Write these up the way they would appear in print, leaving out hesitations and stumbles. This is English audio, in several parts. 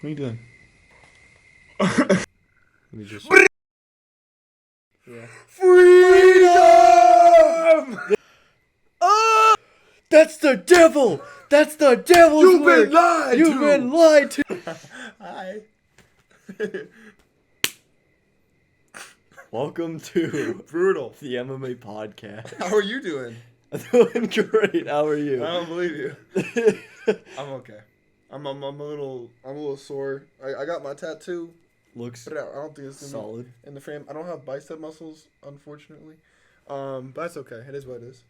What are you doing? Let me just. Yeah. Freedom! Oh! That's the devil! That's the devil's You've work! been lied You've to! been lied to! Hi. Welcome to Brutal. the MMA Podcast. How are you doing? I'm doing great. How are you? I don't believe you. I'm okay. I'm a little sore. I got my tattoo, Looks but I don't think it's gonna solid. be in the frame. I don't have bicep muscles, unfortunately. But that's okay. It is what it is.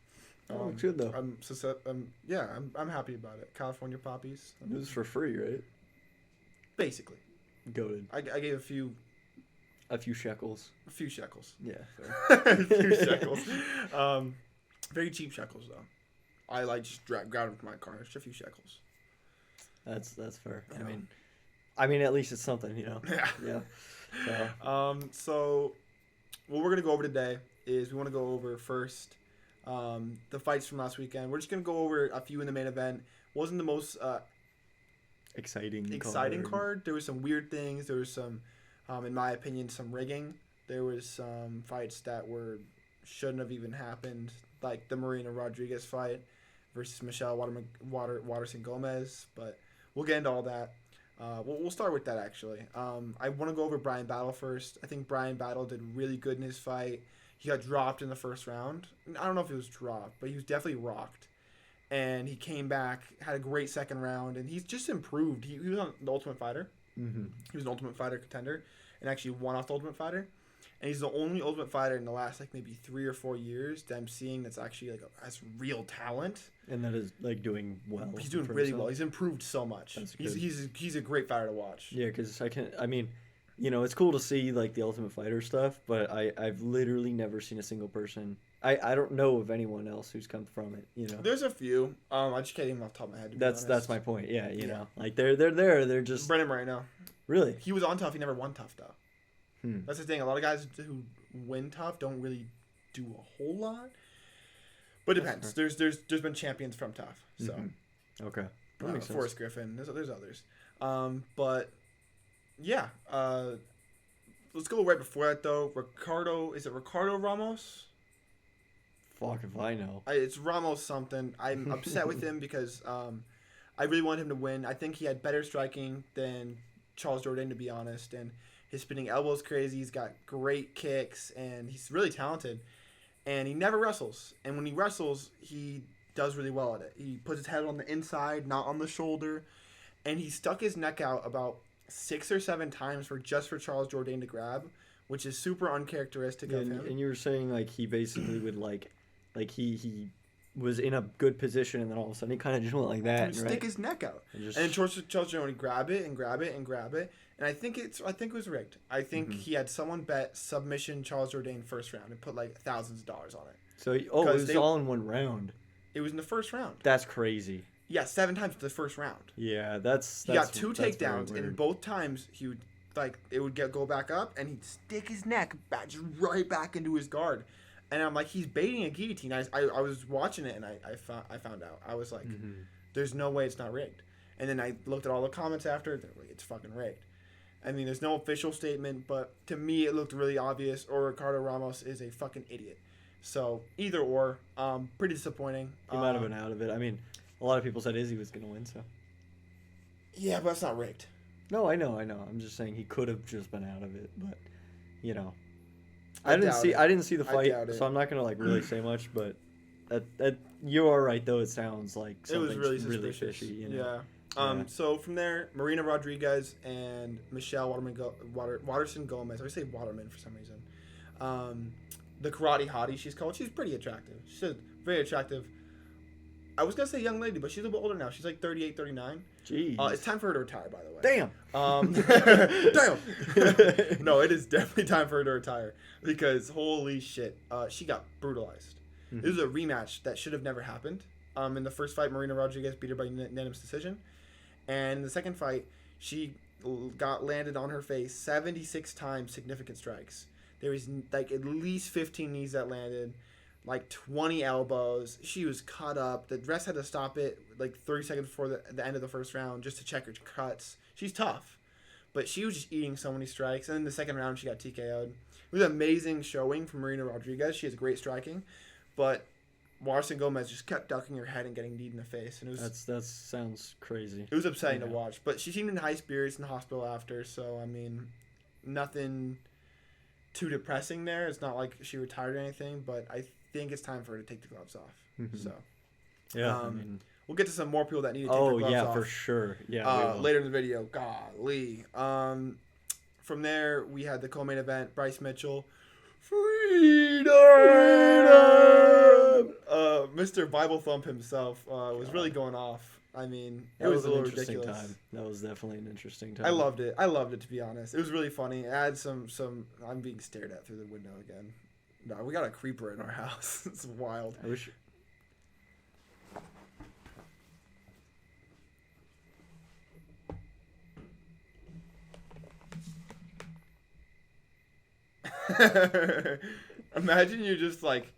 Looks good though. I'm happy about it. California poppies. It was for free, right? Basically. Goated. I gave a few shekels. shekels. Yeah. A few shekels. Very cheap shekels though. I just grabbed it from my car. It's a few shekels. That's fair. You know. I mean, at least it's something, you know. Yeah. Yeah. So what we're gonna go over today is we want to go over first the fights from last weekend. We're just gonna go over a few in the main event. Wasn't the most exciting card. There was some weird things. There was some, in my opinion, some rigging. There was some fights that shouldn't have even happened, like the Marina Rodriguez fight versus Michelle Waterson Gomez. But we'll get into all that. We'll start with that, actually. I want to go over Brian Battle first. I think Brian Battle did really good in his fight. He got dropped in the first round. I don't know if he was dropped, but he was definitely rocked. And he came back, had a great second round, and he's just improved. He was on the Ultimate Fighter. Mm-hmm. He was an Ultimate Fighter contender and actually won off the Ultimate Fighter. And he's the only Ultimate Fighter in the last maybe 3 or 4 years that I'm seeing that's actually has real talent. And that is doing well. He's doing really well. He's improved so much. That's good. He's a great fighter to watch. Yeah, because it's cool to see the Ultimate Fighter stuff, but I've literally never seen a single person. I don't know of anyone else who's come from it. You know, there's a few. I just can't even off the top of my head. That's my point. Yeah, you know, they're there. They're just Brennan right now. Really. He was on Tough. He never won Tough though. That's the thing. A lot of guys who win Tough don't really do a whole lot. But it depends. There's been champions from Tough. So okay, that makes sense. Forrest Griffin. There's others. But yeah. Let's go right before that though. Is it Ricardo Ramos? Fuck if I know. It's Ramos something. I'm upset with him because I really want him to win. I think he had better striking than Charles Jourdain, to be honest, and his spinning elbow is crazy. He's got great kicks, and he's really talented. And he never wrestles. And when he wrestles, he does really well at it. He puts his head on the inside, not on the shoulder. And he stuck his neck out about 6 or 7 times for Charles Jourdain to grab, which is super uncharacteristic of him. And you were saying he basically would he was in a good position, and then all of a sudden he kind of just went like that. He would stick his neck out. And then Charles Jourdain would grab it and grab it and grab it. And I think it was rigged. I think he had someone bet submission Charles Jourdain first round and put thousands of dollars on it. So it was all in one round. It was in the first round. That's crazy. Yeah, 7 times in the first round. Yeah, he got 2 takedowns, and both times he would it would go back up, and he'd stick his neck just right back into his guard. And I'm like, he's baiting a guillotine. I was watching it, and I found out. I was like, there's no way it's not rigged. And then I looked at all the comments after. They're like, it's fucking rigged. I mean, there's no official statement, but to me it looked really obvious, or Ricardo Ramos is a fucking idiot. So either or, pretty disappointing. He might have been out of it. I mean, a lot of people said Izzy was going to win, so. Yeah, but that's not rigged. No, I know. I'm just saying he could have just been out of it, but, you know. I didn't see the fight, so I'm not going to really say much, but you are right, though. It sounds like something's really fishy. You know? Yeah. So from there, Marina Rodriguez and Michelle Waterson Gomez. I always say Waterman for some reason. The karate hottie, she's called. She's pretty attractive. She's very attractive. I was going to say young lady, but she's a little bit older now. She's 38, 39. Jeez. It's time for her to retire, by the way. Damn. Damn. No, it is definitely time for her to retire because holy shit, she got brutalized. Mm-hmm. This was a rematch that should have never happened. In the first fight, Marina Rodriguez beat her by unanimous decision. And in the second fight, she got landed on her face 76 times significant strikes. There was at least 15 knees that landed, 20 elbows. She was cut up. The refs had to stop it 30 seconds before the end of the first round just to check her cuts. She's tough. But she was just eating so many strikes. And in the second round, she got TKO'd. It was an amazing showing from Marina Rodriguez. She has great striking. But Washington Gomez just kept ducking her head and getting kneed in the face. And it was that sounds crazy. It was upsetting to watch. But she seemed in high spirits in the hospital after. So, I mean, nothing too depressing there. It's not like she retired or anything. But I think it's time for her to take the gloves off. Mm-hmm. So, yeah, I mean... We'll get to some more people that need to take their gloves off. For sure. Yeah, later in the video. Golly. From there, we had the co-main event. Bryce Mitchell. Freedom! Mr. Bible Thump himself was really going off. I mean, it was a little ridiculous. Time. That was definitely an interesting time. I loved it. To be honest. It was really funny. I had some. I'm being stared at through the window again. No, we got a creeper in our house. It's wild. I wish... Imagine you're just like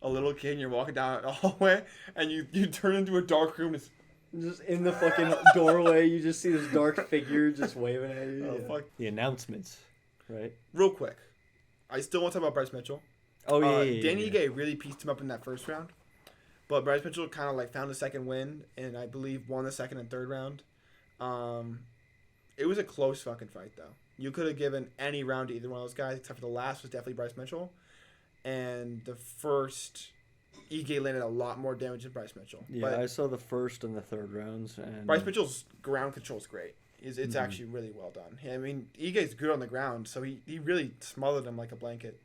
a little kid and you're walking down a hallway and you turn into a dark room. It's just in the fucking doorway, you just see this dark figure just waving at you. Oh, fuck. The announcements, right? Real quick, I still want to talk about Bryce Mitchell. Oh yeah. Danny Gay really pieced him up in that first round, but Bryce Mitchell kind of like found a second win and I believe won the second and third round. It was a close fucking fight though. You could have given any round to either one of those guys, except for the last was definitely Bryce Mitchell. And the first, Ige landed a lot more damage than Bryce Mitchell. Yeah, but I saw the first and the third rounds. And Bryce Mitchell's ground control is great. It's actually really well done. I mean, Ige's good on the ground, so he really smothered him like a blanket.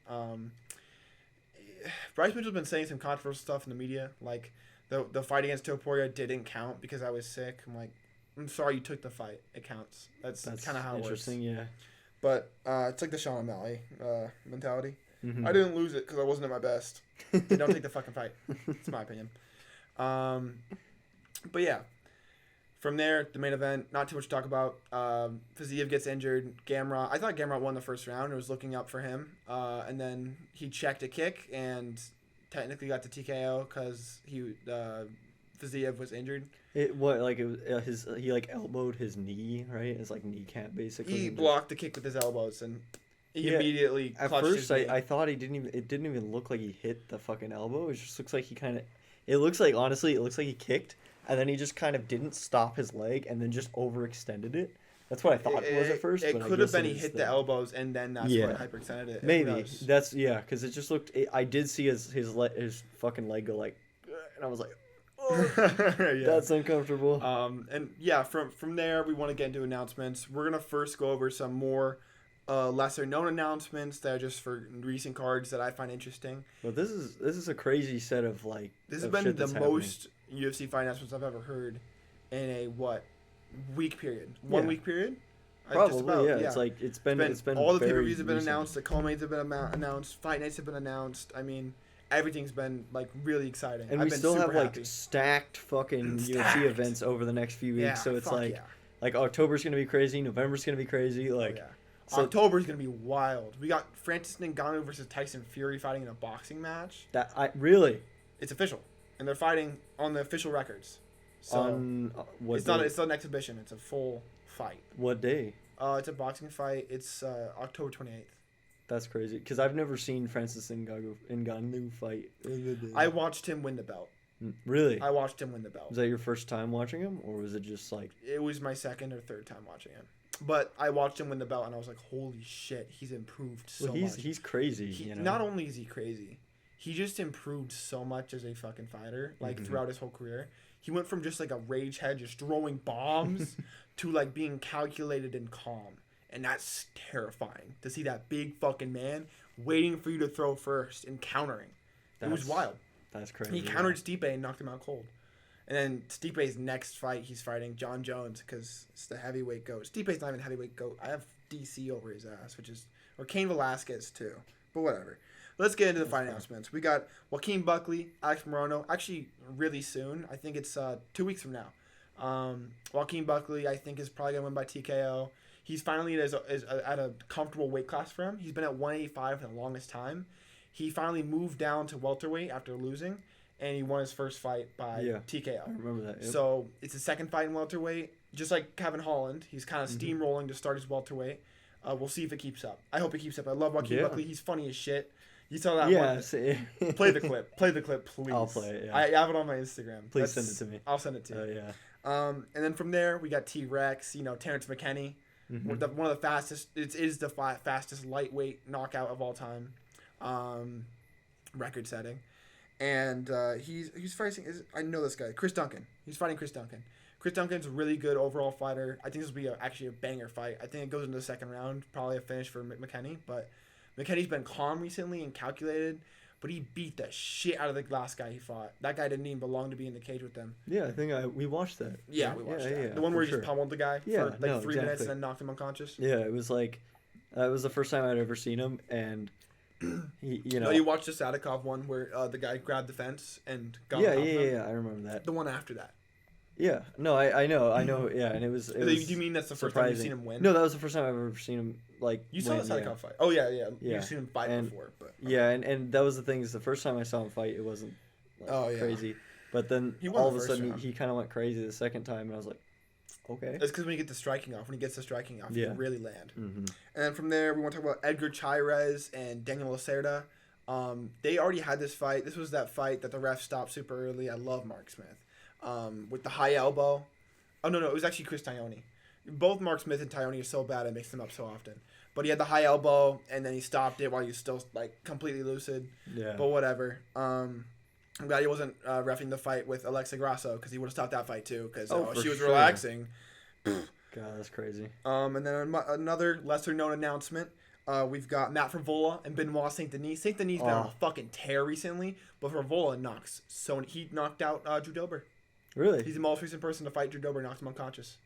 Bryce Mitchell's been saying some controversial stuff in the media, like the fight against Topuria didn't count because I was sick. I'm like, I'm sorry you took the fight. It counts. That's kind of how it works. Interesting, yeah. But it's like the Sean O'Malley mentality. Mm-hmm. I didn't lose it because I wasn't at my best. You don't take the fucking fight. It's my opinion. But yeah. From there, the main event, not too much to talk about. Fiziev gets injured. Gamrot, I thought Gamrot won the first round. It was looking up for him. And then he checked a kick and technically got the TKO because Fiziev was injured. He elbowed his knee, right? His like kneecap basically. He blocked the kick with his elbows and he immediately clutched at first his knee. I thought it didn't even look like he hit the fucking elbow. It just looks like it looks like he kicked and then he just kind of didn't stop his leg and then just overextended it. That's what I thought it was at first. It could have been he hit the elbows and then that's what hyperextended it. Maybe that's because it just looked. I did see his fucking leg go like, and I was like, oh, that's uncomfortable. And yeah, from there we want to get into announcements. We're gonna first go over some more lesser known announcements that are just for recent cards that I find interesting. But this is a crazy set of like. This has been the most UFC fight announcements I've ever heard in a week period. 1 week period. Probably, yeah. It's like it's been all the pay-per-views have been announced. The co-mains have been announced. Fight nights have been announced. I mean, everything's been like really exciting. And I've we been still super have happy. like stacked fucking UFC events over the next few weeks. So it's like October's gonna be crazy. November's gonna be crazy. Like October's gonna be wild. We got Francis Ngannou versus Tyson Fury fighting in a boxing match. It's official, and they're fighting on the official records. So it's not an exhibition. It's a full fight. What day? It's a boxing fight. It's October 28th. That's crazy because I've never seen Francis Ngannou fight. I watched him win the belt. Really? I watched him win the belt. Was that your first time watching him, or was it just like? It was my second or third time watching him. But I watched him win the belt, and I was like, "Holy shit, he's improved so much." He's crazy. Not only is he crazy, he just improved so much as a fucking fighter. Like throughout his whole career, he went from just like a rage head, just throwing bombs, to like being calculated and calm, and that's terrifying to see that big fucking man waiting for you to throw first and countering. It was wild. That's crazy. He countered Stipe and knocked him out cold. And then Stipe's next fight, he's fighting John Jones because it's the heavyweight GOAT. Stipe's not even heavyweight GOAT. I have DC over his ass, or Cain Velasquez too. But whatever. Let's get into the fight announcements. We got Joaquin Buckley, Alex Morono, actually really soon. I think it's 2 weeks from now. Joaquin Buckley, I think, is probably going to win by TKO. He's finally at a comfortable weight class for him. He's been at 185 for the longest time. He finally moved down to welterweight after losing. and he won his first fight by TKO. I remember that. Yep. So it's his second fight in welterweight. Just like Kevin Holland, he's kind of steamrolling to start his welterweight. We'll see if it keeps up. I hope it keeps up. I love Joaquin Buckley. He's funny as shit. You saw that one? Play the clip. Play the clip, please. I'll play it, yeah. I have it on my Instagram. Please send it to me. I'll send it to you. Yeah. And then from there, we got T-Rex, Terrence McKinney. One of the fastest. It is the fastest lightweight knockout of all time. Record setting. And he's fighting, I know this guy, Chris Duncan. He's fighting Chris Duncan. Chris Duncan's a really good overall fighter. I think this will be actually a banger fight. I think it goes into the second round, probably a finish for McKinney. But McKinney's been calm recently and calculated, but he beat the shit out of the last guy he fought. That guy didn't even belong to be in the cage with them. Yeah, I think we watched that. Yeah, we watched that. Yeah, the one where he just pummeled the guy for 3 minutes and then knocked him unconscious. Yeah, it was like, it was the first time I'd ever seen him, and he, No, you watched the Sadikov one where the guy grabbed the fence and got Yeah, I remember that. The one after that. Yeah, no, I know, yeah, and it was. Do you mean that's the first time you've seen him win? No, that was the first time I've ever seen him You saw the Sadikov fight. Oh yeah. You've seen him fight before, but yeah, and that was the thing is the first time I saw him fight, it wasn't crazy, but then all of a sudden he kind of went crazy the second time, and I was like, okay. That's because when he gets the striking off, he really land. Mm-hmm. And then from there, we want to talk about Edgar Chairez and Daniel Lacerda. They already had this fight. This was that fight that the ref stopped super early. I love Mark Smith. With the high elbow. Oh, no, it was actually Chris Taglioni. Both Mark Smith and Taglioni are so bad, I mix them up so often. But he had the high elbow, and then he stopped it while he was still, completely lucid. Yeah. But whatever. I'm glad he wasn't reffing the fight with Alexa Grasso, because he would have stopped that fight, too, because she was relaxing. God, that's crazy. And then another lesser-known announcement. We've got Matt Frevola and Benoit Saint Denis. Saint Denis been on a fucking tear recently, but Frevola he knocked out Drew Dober. Really? He's the most recent person to fight Drew Dober, knocked him unconscious.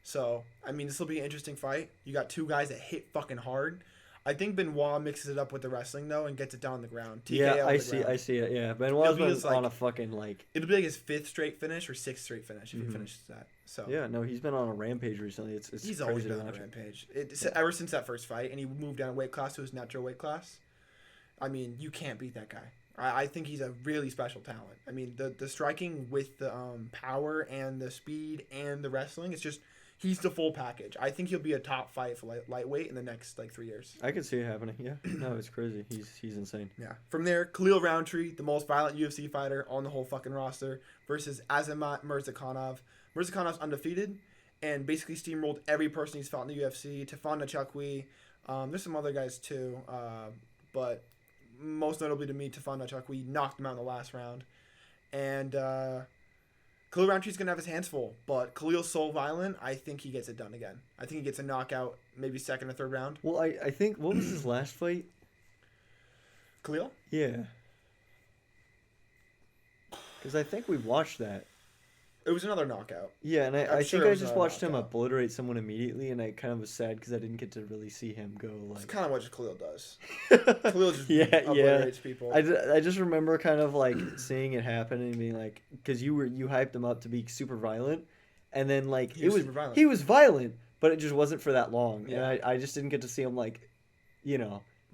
So, I mean, this will be an interesting fight. You got two guys that hit fucking hard. I think Benoit mixes it up with the wrestling, though, and gets it down on the ground. TKO I see it, yeah. Benoit's been on a fucking, It'll be like his 5th straight finish or 6th straight finish if he finishes that. So yeah, no, he's been on a rampage recently. He's always been on a rampage. Ever since that first fight, and he moved down a weight class to his natural weight class. I mean, you can't beat that guy. I think he's a really special talent. I mean, the striking with the power and the speed and the wrestling, it's just, he's the full package. I think he'll be a top 5 for lightweight in the next 3 years. I could see it happening. Yeah, no, it's crazy. He's insane. Yeah. From there, Khalil Roundtree, the most violent UFC fighter on the whole fucking roster, versus Azamat Murzakanov. Murzakanov's undefeated and basically steamrolled every person he's fought in the UFC. Tafon Nachakwi. There's some other guys too, but most notably to me, Tafon Nachakwi knocked him out in the last round. And Khalil Rountree's going to have his hands full, but Khalil's so violent, I think he gets it done again. I think he gets a knockout, maybe 2nd or 3rd round. Well, I think, what was his last fight? Khalil? Yeah. Because I think we watched that. It was another knockout. Yeah, and I think I just watched him obliterate someone immediately, and I kind of was sad because I didn't get to really see him go. It's kind of what Khalil does. Khalil just obliterates people. I just remember kind of seeing it happen and being like, because you hyped him up to be super violent, and then he was violent, but it just wasn't for that long, and I just didn't get to see him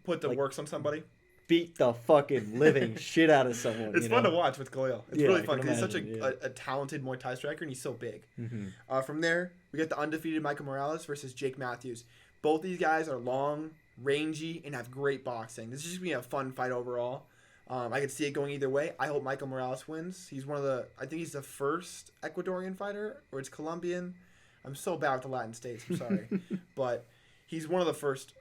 put the works on somebody. Beat the fucking living shit out of someone. It's fun to watch with Khalil. It's really fun because he's such a talented Muay Thai striker and he's so big. Mm-hmm. From there, we get the undefeated Michael Morales versus Jake Matthews. Both these guys are long, rangy, and have great boxing. This is just going to be a fun fight overall. I could see it going either way. I hope Michael Morales wins. He's I think he's the first Ecuadorian fighter, or it's Colombian. I'm so bad with the Latin states. I'm sorry. But he's one of the first.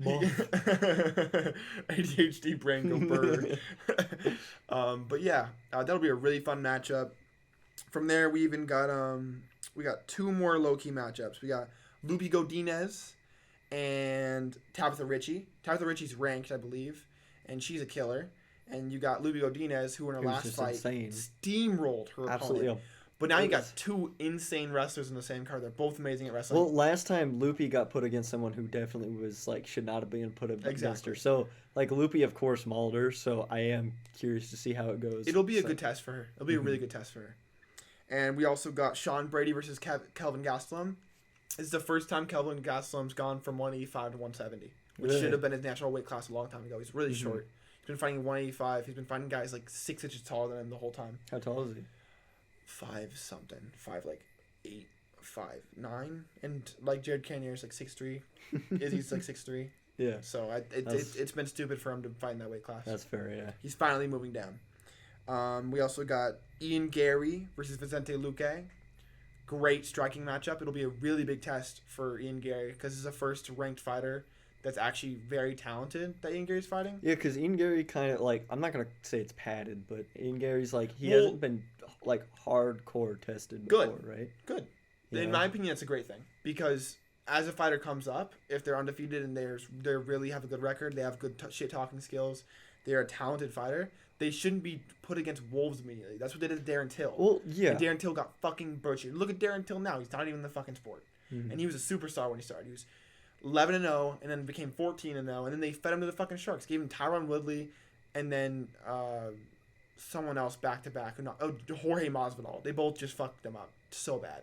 ADHD brain go burr. But yeah, that'll be a really fun matchup. From there, we even got 2 more low key matchups. We got Lupi Godinez and Tabitha Ritchie. Tabitha Ritchie's ranked, I believe, and she's a killer. And you got Lupi Godinez, who in her last fight steamrolled her opponent. But now you got 2 insane wrestlers in the same card. They're both amazing at wrestling. Well, last time Lupi got put against someone who definitely was should not have been put against her. So Lupi, of course, mauled her. So I am curious to see how it goes. It'll be a good test for her. It'll be a really good test for her. And we also got Sean Brady versus Kelvin Gastelum. This is the first time Kelvin Gastelum's gone from 185 to 170, which should have been his natural weight class a long time ago. He's really short. He's been fighting 185. He's been fighting guys like 6 inches taller than him the whole time. How tall is he? 5 something. 5 like 8, 5, 9. And like Jared Cannonier's like 6'3". Izzy's like 6'3". Yeah. So it's been stupid for him to fight in that weight class. That's fair, yeah. He's finally moving down. We also got Ian Gary versus Vicente Luque. Great striking matchup. It'll be a really big test for Ian Gary because he's a first-ranked fighter that's actually very talented that Ian Gary's fighting. Yeah, because Ian Gary kind of, like, I'm not going to say it's padded, but Ian Gary's, like, he hasn't been, like, hardcore tested before, right? Good. Yeah. In my opinion, that's a great thing because as a fighter comes up, if they're undefeated and they really have a good record, they have good shit-talking skills, they're a talented fighter, they shouldn't be put against wolves immediately. That's what they did to Darren Till. Well, yeah. And Darren Till got fucking butchered. Look at Darren Till now. He's not even in the fucking sport. Mm-hmm. And he was a superstar when he started. He was 11-0 and then became 14-0. And then they fed him to the fucking Sharks. Gave him Tyron Woodley and then someone else back-to-back. Jorge Masvidal. They both just fucked them up so bad.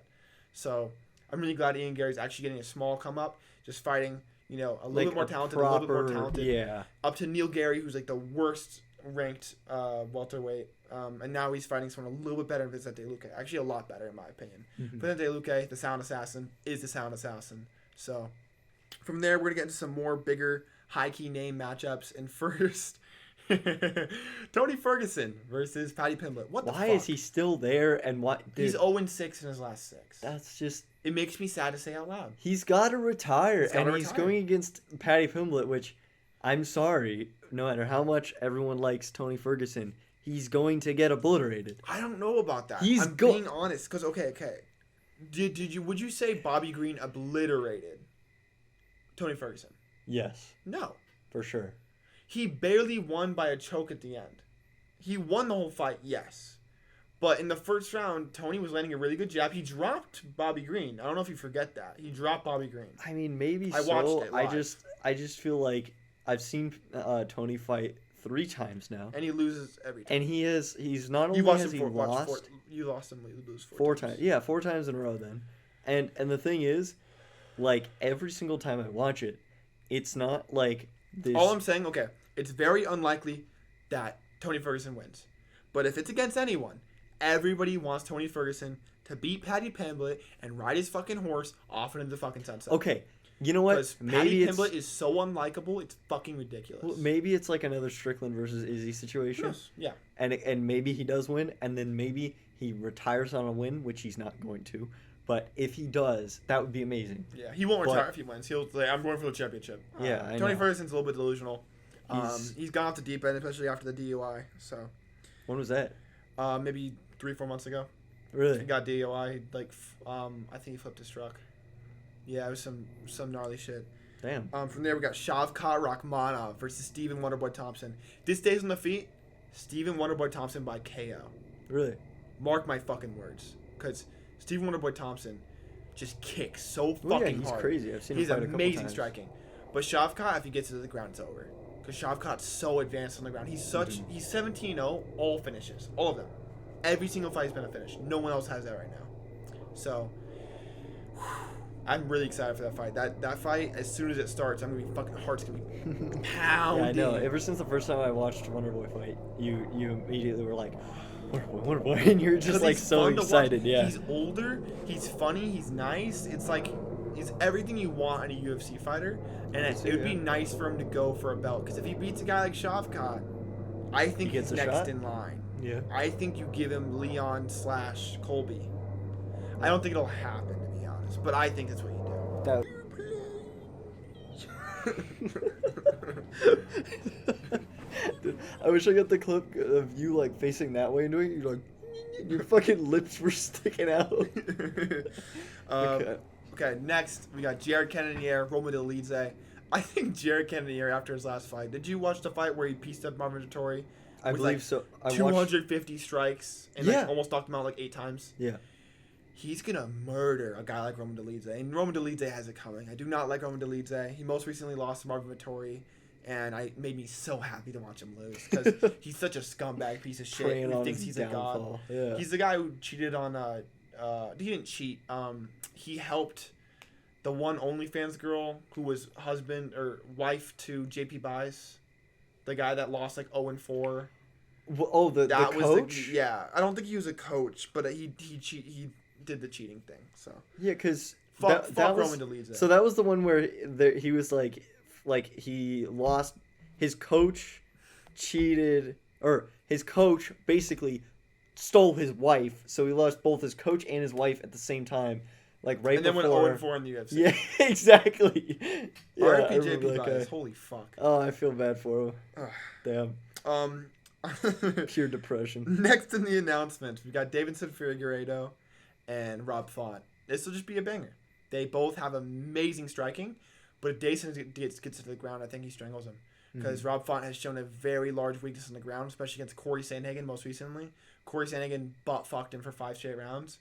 So I'm really glad Ian Gary's actually getting a small come-up. Just fighting, a little bit more talented, a little bit more talented. Yeah. Up to Neil Gary, who's like the worst ranked welterweight, and now he's fighting someone a little bit better than Vicente Luque. Actually, a lot better in my opinion. Mm-hmm. Vicente Luque, the Sound Assassin, is the Sound Assassin. So from there, we're gonna get into some more bigger, high key name matchups. And first, Tony Ferguson versus Paddy Pimblett. Why is he still there? And what? He's 0-6 in his last 6. That's just. It makes me sad to say out loud. He's got to retire, he's going against Paddy Pimblett, which. I'm sorry, no matter how much everyone likes Tony Ferguson, he's going to get obliterated. I don't know about that. I'm being honest, because okay. Would you say Bobby Green obliterated Tony Ferguson? Yes. No. For sure. He barely won by a choke at the end. He won the whole fight, yes. But in the first round, Tony was landing a really good jab. He dropped Bobby Green. I don't know if you forget that. He dropped Bobby Green. I mean, maybe I watched it live. I just feel like I've seen Tony fight 3 times now, and he loses every time. And he's not only has he lost, you lost him, you lose 4 times. Yeah, 4 times in a row then. And the thing is, like every single time I watch it, it's not like this. All I'm saying, okay, it's very unlikely that Tony Ferguson wins. But if it's against anyone, everybody wants Tony Ferguson to beat Paddy Pimblett and ride his fucking horse off into the fucking sunset. Okay. You know what? Because Paddy Pimblett is so unlikable, it's fucking ridiculous. Well, maybe it's like another Strickland versus Izzy situation. Yes. Yeah. And maybe he does win, and then maybe he retires on a win, which he's not going to. But if he does, that would be amazing. Yeah, he won't retire if he wins. He'll say, I'm going for the championship. Yeah, I Tony know. Ferguson's a little bit delusional. He's gone off the deep end, especially after the DUI. So. When was that? Maybe 3-4 months ago. Really? He got DUI. I think he flipped his truck. Yeah, it was some gnarly shit. Damn. From there, we got Shavkat Rakhmonov versus Stephen Wonderboy Thompson. This stays on the feet. Stephen Wonderboy Thompson by KO. Really? Mark my fucking words. Because Stephen Wonderboy Thompson just kicks so fucking he's hard. Crazy. I've seen him He's fight a couple amazing times. striking. But Shavkat, if he gets to the ground, it's over. Because Shavkat's so advanced on the ground. He's 17-0, all finishes. All of them. Every single fight has been a finish. No one else has that right now. So, I'm really excited for that fight. That fight, as soon as it starts, I'm gonna be fucking heart's gonna be pounding. Yeah, I know. Ever since the first time I watched Wonderboy fight, you immediately were like, Wonderboy, and you're just like so excited. Yeah. He's older. He's funny. He's nice. It's like he's everything you want in a UFC fighter, and it would be nice for him to go for a belt. Because if he beats a guy like Shavkat, I think he's next in line. Yeah. I think you give him Leon/Colby. I don't think it'll happen, to be honest, but I think that's what you do. Dude, I wish I got the clip of you like facing that way and doing it. You're like, your fucking lips were sticking out. Okay, next we got Jared Cannonier, Roma Delidze. I think Jared Cannonier, after his last fight, did you watch the fight where he pieced up Marvin Vettori? I believe so. 250 strikes and like almost knocked him out like 8 times. Yeah. He's gonna murder a guy like Roman Dolidze, and Roman Dolidze has it coming. I do not like Roman Dolidze. He most recently lost to Marvin Vettori, and it made me so happy to watch him lose because he's such a scumbag piece of shit. He thinks he's a god. Yeah. He's the guy who cheated on. He didn't cheat. He helped the one OnlyFans girl who was husband or wife to JP Buys. The guy that lost like 0-4. Well, the coach? I don't think he was a coach, but he did the cheating thing. So yeah, because fuck Roman Dolidze. So that was the one where he was like he lost. His coach cheated, or his coach basically stole his wife. So he lost both his coach and his wife at the same time. Like right before. And then went 0-4 in the UFC. Yeah, exactly. R.I.P. JP guys. Holy fuck. Oh, I feel bad for him. Damn. Pure depression. Next in the announcements, we got Davidson Figueiredo and Rob Font. This will just be a banger. They both have amazing striking, but if Davidson gets to the ground, I think he strangles him. Because Rob Font has shown a very large weakness on the ground, especially against Corey Sandhagen most recently. Corey Sandhagen butt-fucked him for 5 straight rounds.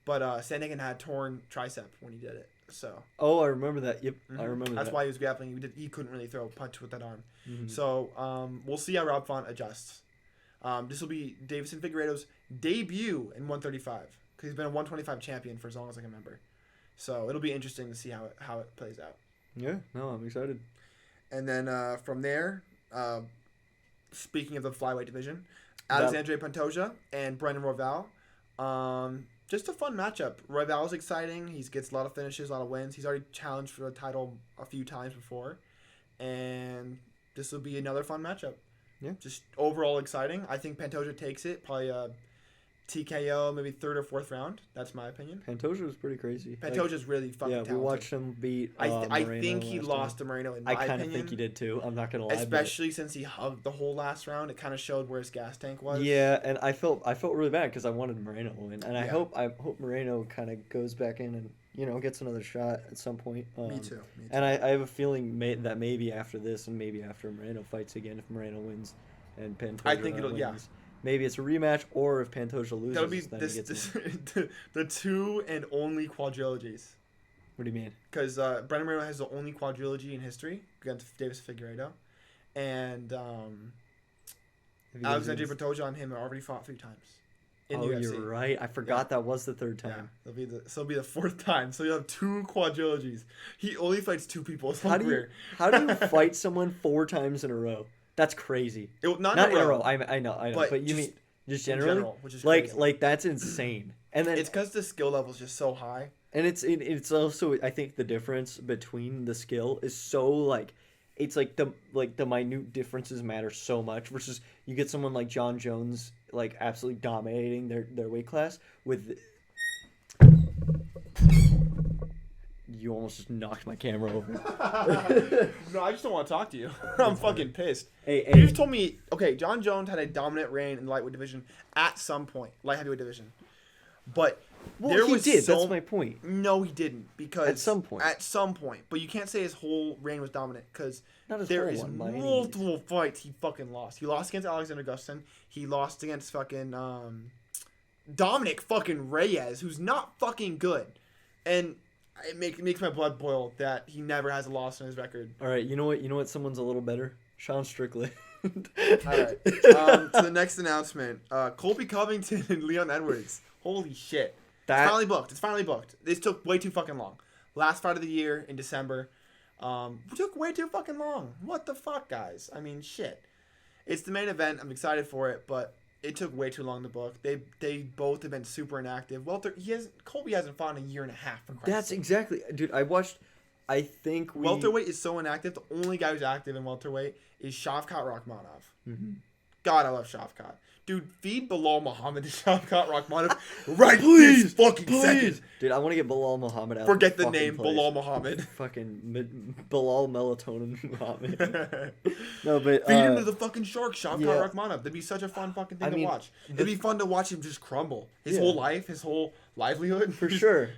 But Sandhagen had torn tricep when he did it. So. Oh, I remember that. Yep, I remember that. That's why he was grappling. He couldn't really throw a punch with that arm. So we'll see how Rob Font adjusts. This will be Davidson Figueiredo's debut in 135. Because he's been a 125 champion for as long as I can remember. So it'll be interesting to see how it plays out. Yeah, no, I'm excited. And then from there, speaking of the flyweight division, Alexandre Pantoja and Brendan Royval. Just a fun matchup. Royval's exciting. He gets a lot of finishes, a lot of wins. He's already challenged for the title a few times before. And this will be another fun matchup. Yeah. Just overall exciting. I think Pantoja takes it. Probably a TKO, maybe 3rd or 4th round. That's my opinion. Pantoja was pretty crazy. Pantoja's really fucking talented. Yeah, we watched him beat I think he lost to Moreno in my opinion. I kind of think he did too. I'm not going to lie. Especially since he hugged the whole last round. It kind of showed where his gas tank was. Yeah, and I felt really bad because I wanted Moreno to win. And I hope Moreno kind of goes back in and, gets another shot at some point. Me too. And I have a feeling that maybe after this and maybe after Moreno fights again, if Moreno wins and Pantoja wins. Maybe it's a rematch, or if Pantoja loses, that'll be then he gets the 2 and only quadrilogies. What do you mean? Because Brendan Moreno has the only quadrilogy in history against Davis Figueiredo, and Alexandre Pantoja and him have already fought 3 times in the UFC. You're right. I forgot that was the 3rd time. Yeah, it'll be the 4th time. So you'll have 2 quadrilogies. He only fights 2 people. How do you fight someone 4 times in a row? That's crazy. Not in a row. I know. But you mean just generally? In general, which is crazy. Like that's insane. And then it's because the skill level is just so high. And it's also, I think the difference between the skill is so it's like the minute differences matter so much versus you get someone like John Jones absolutely dominating their weight class with. You almost just knocked my camera over. No, I just don't want to talk to you. I'm fucking pissed. Hey. You just told me, okay, John Jones had a dominant reign in the lightweight division at some point, light heavyweight division. But he did. That's my point. No, he didn't. Because at some point. But you can't say his whole reign was dominant because there is multiple fights he fucking lost. He lost against Alexander Gustafsson. He lost against fucking Dominic fucking Reyes, who's not fucking good. And it makes my blood boil that he never has a loss on his record. All right, you know what? Someone's a little better. Sean Strickland. All right. To the next announcement, Colby Covington and Leon Edwards. Holy shit! It's finally booked. This took way too fucking long. Last fight of the year in December. It took way too fucking long. What the fuck, guys? I mean, shit. It's the main event. I'm excited for it, but it took way too long to book. They both have been super inactive. Colby hasn't fought in a year and a half. For Christ's That's sake. Exactly, dude. Welterweight is so inactive. The only guy who's active in welterweight is Shavkat Rakhmonov. Mm-hmm. God, I love Shavkat. Dude, feed Bilal Muhammad to Shavkat Rakhmonov right this fucking second. Dude, I want to get Bilal Muhammad out. Forget the name, Bilal Muhammad. Fucking Bilal Melatonin Muhammad. No, but feed him to the fucking shark, Shavkat Rakhmonov. That'd be such a fun fucking thing to watch. It'd be fun to watch him just crumble. His whole life, his whole livelihood. For sure.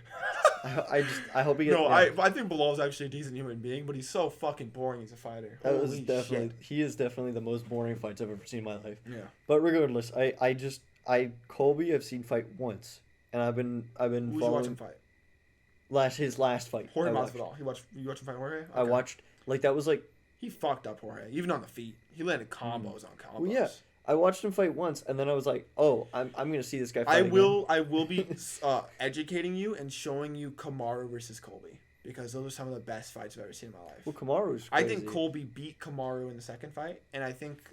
I hope he gets. No, I think Bilal's actually a decent human being, but he's so fucking boring as a fighter. He is definitely the most boring fights I've ever seen in my life. Yeah. But regardless, Colby I've seen fight once, and I've been following. Who'd you watch him fight? His last fight. Jorge Masvidal. You watched him fight Jorge? Okay. I watched that was like. He fucked up Jorge, even on the feet. He landed combos on combos. Well, yeah. I watched him fight once, and then I was like, "Oh, I'm gonna see this guy fight." I will be educating you and showing you Kamaru versus Colby because those are some of the best fights I've ever seen in my life. Well, Kamaru's crazy. I think Colby beat Kamaru in the second fight, and I think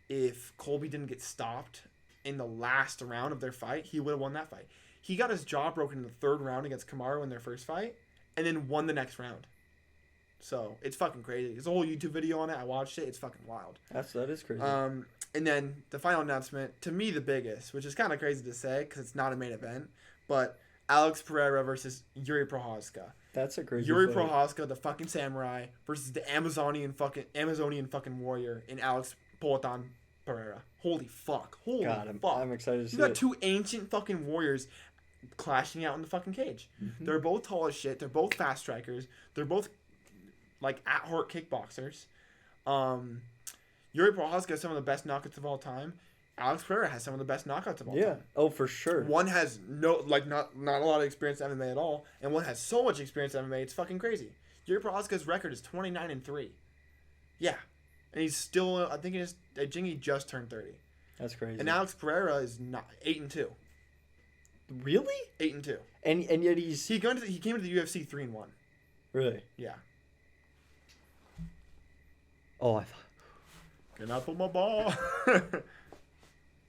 if Colby didn't get stopped in the last round of their fight, he would have won that fight. He got his jaw broken in the third round against Kamaru in their first fight, and then won the next round. So it's fucking crazy. There's a whole YouTube video on it. I watched it. It's fucking wild. That is crazy. And then the final announcement, to me the biggest, which is kind of crazy to say because it's not a main event, but Alex Pereira versus Yuri Prochazka. That's a crazy Yuri fight. Prochazka, the fucking samurai, versus the Amazonian fucking warrior in Alex Poatan Pereira. Holy fuck. I'm excited to see You got it. two ancient fucking warriors clashing out in the fucking cage. Mm-hmm. They're both tall as shit. They're both fast strikers. They're both like at-heart kickboxers. Yuri Prochazka has some of the best knockouts of all time. Alex Pereira has some of the best knockouts of all time. Oh, for sure. One has not a lot of experience in MMA at all, and one has so much experience in MMA, it's fucking crazy. Yuri Prochazka's record is 29-3. Yeah. And he's still, I think he just turned 30. That's crazy. And Alex Pereira is not 8-2. Really? 8-2. And yet he came to the UFC 3-1. Really? Yeah. Oh, I thought. Can I put my ball?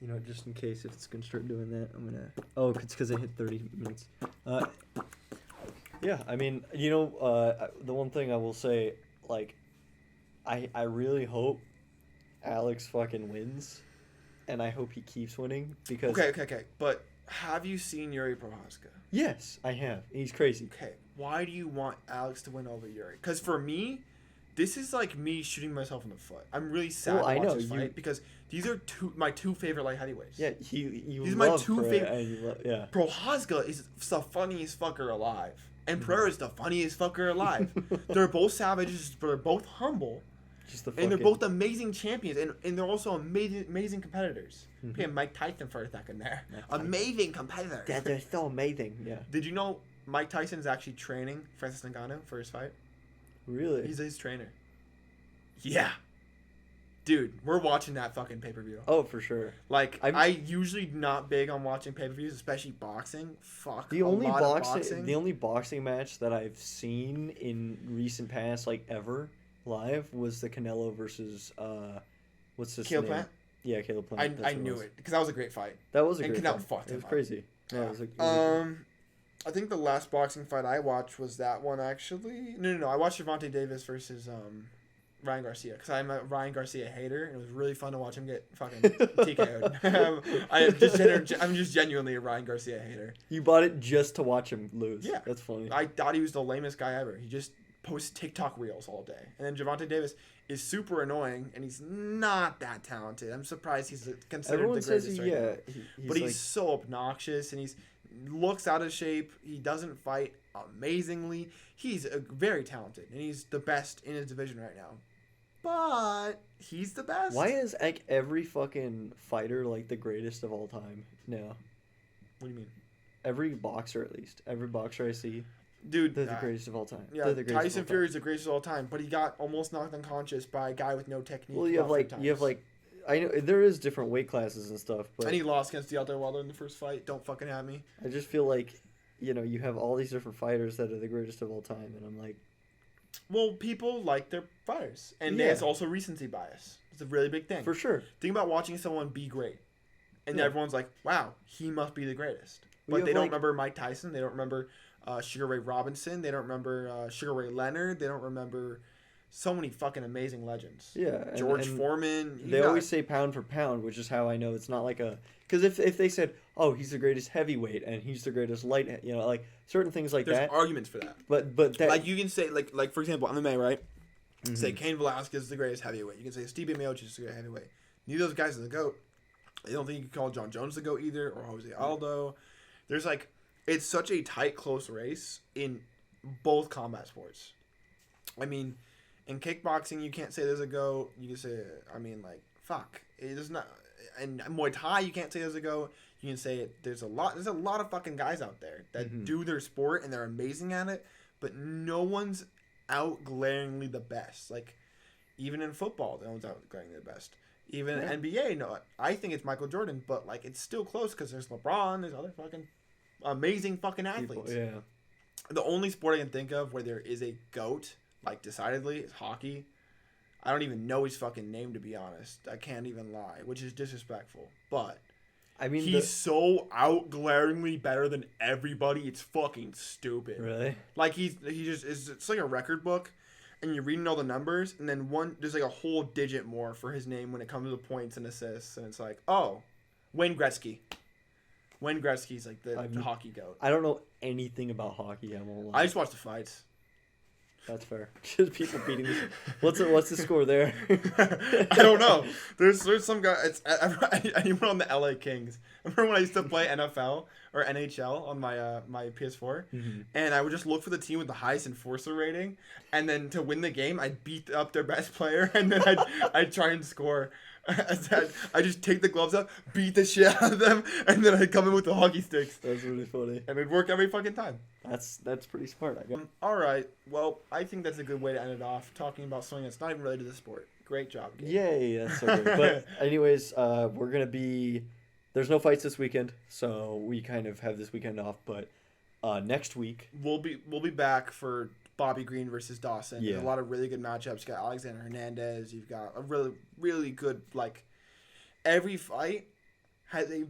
You know, just in case if it's gonna start doing that, I'm gonna. Oh, it's because I hit 30 minutes. Yeah, I mean, you know, the one thing I will say, like, I really hope Alex fucking wins, and I hope he keeps winning because. Okay. But have you seen Yuri Prochazka? Yes, I have. He's crazy. Okay, why do you want Alex to win over Yuri? Because for me, this is like me shooting myself in the foot. I'm really sad to watch this fight because these are my two favorite light heavyweights. Yeah, these are my two favorite. Yeah. Prochazka is the funniest fucker alive, and Pereira is the funniest fucker alive. They're both savages, but they're both humble. And they're both amazing champions, and they're also amazing competitors. Mm-hmm. Okay, Mike Tyson for a second there. Amazing competitor. Yeah, they're so amazing. Yeah. Did you know Mike Tyson is actually training Francis Ngannou for his fight? Really? He's his trainer. Yeah. Dude, we're watching that fucking pay-per-view. Oh, for sure. Like, I usually not big on watching pay-per-views, especially boxing. Fuck. The only boxing match that I've seen in recent past, like ever, live, was the Canelo versus what's his name? Plant? Yeah, Caleb Plant. I knew it because that was a great fight. That was a and great Canelo fight. Fucked it was him crazy. Yeah. Yeah, it was I think the last boxing fight I watched was that one actually. No. I watched Gervonta Davis versus Ryan Garcia because I'm a Ryan Garcia hater, and it was really fun to watch him get fucking TKO'd. I'm just genuinely a Ryan Garcia hater. You bought it just to watch him lose. Yeah, that's funny. I thought he was the lamest guy ever. He just posts TikTok reels all day, and then Gervonta Davis is super annoying, and he's not that talented. I'm surprised he's considered Everyone the greatest says right now. But he's like, so obnoxious, and he's looks out of shape. He doesn't fight amazingly. He's very talented, and he's the best in his division right now. But he's the best. Why is like every fucking fighter like the greatest of all time now? What do you mean? Every boxer, at least. Every boxer I see, dude, they're the greatest of all time. Yeah, Tyson Fury's the greatest of all time, but he got almost knocked unconscious by a guy with no technique. Well, you have like. I know there is different weight classes and stuff, but and he lost against Deontay Wilder in the first fight. Don't fucking at me. I just feel like, you know, you have all these different fighters that are the greatest of all time, and I'm like, well, people like their fighters, and there's also recency bias. It's a really big thing. For sure. Think about watching someone be great, and everyone's like, "Wow, he must be the greatest." Well, but they don't remember Mike Tyson. They don't remember Sugar Ray Robinson. They don't remember Sugar Ray Leonard. They don't remember so many fucking amazing legends. Yeah. George Foreman. They always say pound for pound, which is how I know it's not like a... Because if they said, oh, he's the greatest heavyweight and he's the greatest light, you know, like certain things like There's that. There's arguments for that. But that... Like you can say, like for example, MMA, right? Mm-hmm. Say Cain Velasquez is the greatest heavyweight. You can say Stipe Miocic is the greatest heavyweight. Neither of those guys are the GOAT. I don't think you can call John Jones the GOAT either, or Jose Aldo. There's like... It's such a tight, close race in both combat sports. I mean... In kickboxing, you can't say there's a GOAT. You can say, I mean, like, fuck. It is not. In Muay Thai, you can't say there's a GOAT. You can say there's a lot of fucking guys out there that do their sport and they're amazing at it, but no one's out glaringly the best. Like, even in football, no one's out glaringly the best. Even in NBA, no, I think it's Michael Jordan, but like it's still close because there's LeBron, there's other fucking amazing fucking athletes. People, yeah. The only sport I can think of where there is a GOAT, like decidedly, is hockey. I don't even know his fucking name, to be honest. I can't even lie, which is disrespectful. But I mean, he's so out-glaringly better than everybody. It's fucking stupid. Really? Like he just is. It's like a record book, and you're reading all the numbers, and then there's like a whole digit more for his name when it comes to the points and assists, and it's like, oh, Wayne Gretzky. Wayne Gretzky's like the hockey GOAT. I don't know anything about hockey. I won't lie. I just watch the fights. That's fair. Just people beating this. What's the score there? I don't know. There's some guy. I went on the LA Kings. Remember when I used to play NFL or NHL on my my PS4, and I would just look for the team with the highest enforcer rating, and then to win the game, I'd beat up their best player, and then I'd try and score. I just take the gloves up, beat the shit out of them, and then I'd come in with the hockey sticks. That's really funny. And it'd work every fucking time. That's pretty smart, I guess. All right. Well, I think that's a good way to end it off, talking about something that's not even related to the sport. Great job, Gabe. Yay, that's so good. But anyways, we're going to be... There's no fights this weekend, so we kind of have this weekend off. But next week... We'll be back for Bobby Green versus Dawson. Yeah. There's a lot of really good matchups. You got Alexander Hernandez. You've got a really, really good... Like, every fight has a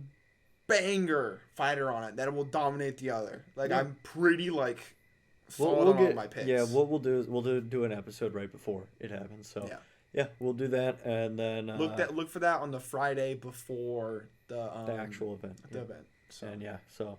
banger fighter on it that will dominate the other. Like, yeah. I'm pretty, like... We'll get, all my picks. Yeah, what we'll do is we'll do an episode right before it happens. So yeah, we'll do that, and then look for that on the Friday before the actual event. The event. So. And so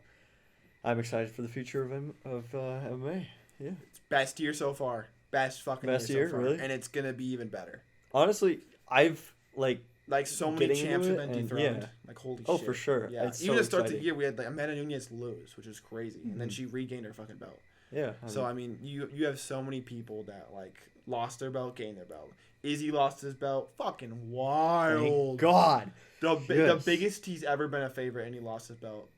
I'm excited for the future of MMA. Yeah, it's best year so far. Best year so far. Really, and it's gonna be even better. Honestly, I've like so many champs have been dethroned. Yeah. Like holy shit. Oh, for sure. Yeah, it's even to start the year, we had like Amanda Nunes lose, which is crazy, and then she regained her fucking belt. Yeah. I mean, you have so many people that like lost their belt, gained their belt. Izzy lost his belt. Fucking wild. Thank God. The biggest he's ever been a favorite, and he lost his belt.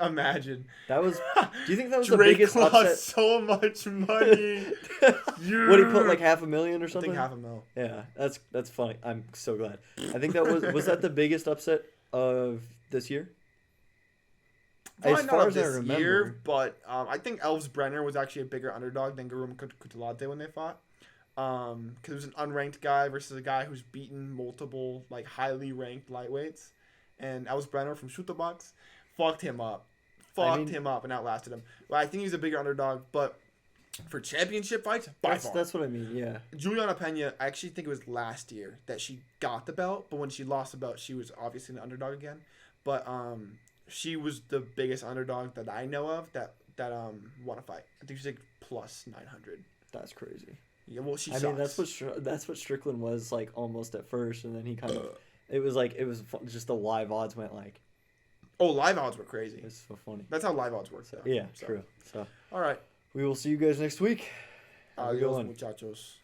Imagine. That was. Do you think that was Drake the biggest lost upset? So much money. What, he put like $500,000 or something? I think $500,000. Yeah, that's funny. I'm so glad. I think that was that the biggest upset of this year? Probably as far as I remember. Year, but I think Elves Brenner was actually a bigger underdog than Garum Kutalate when they fought. Because it was an unranked guy versus a guy who's beaten multiple like highly ranked lightweights, and Elves Brenner from Shoot the Box fucked him up, and outlasted him. Well, I think he's a bigger underdog, but for championship fights, by far. That's what I mean. Yeah. Juliana Pena, I actually think it was last year that she got the belt, but when she lost the belt, she was obviously an underdog again. But she was the biggest underdog that I know of that won a fight. I think she's like plus 900. That's crazy. Yeah, well, she. I mean, that's what Strickland was like almost at first, and then he kind of. It was just the live odds went like. Oh, live odds were crazy. It's so funny. That's how live odds work. Yeah, true. So. All right. We will see you guys next week. Adios, muchachos.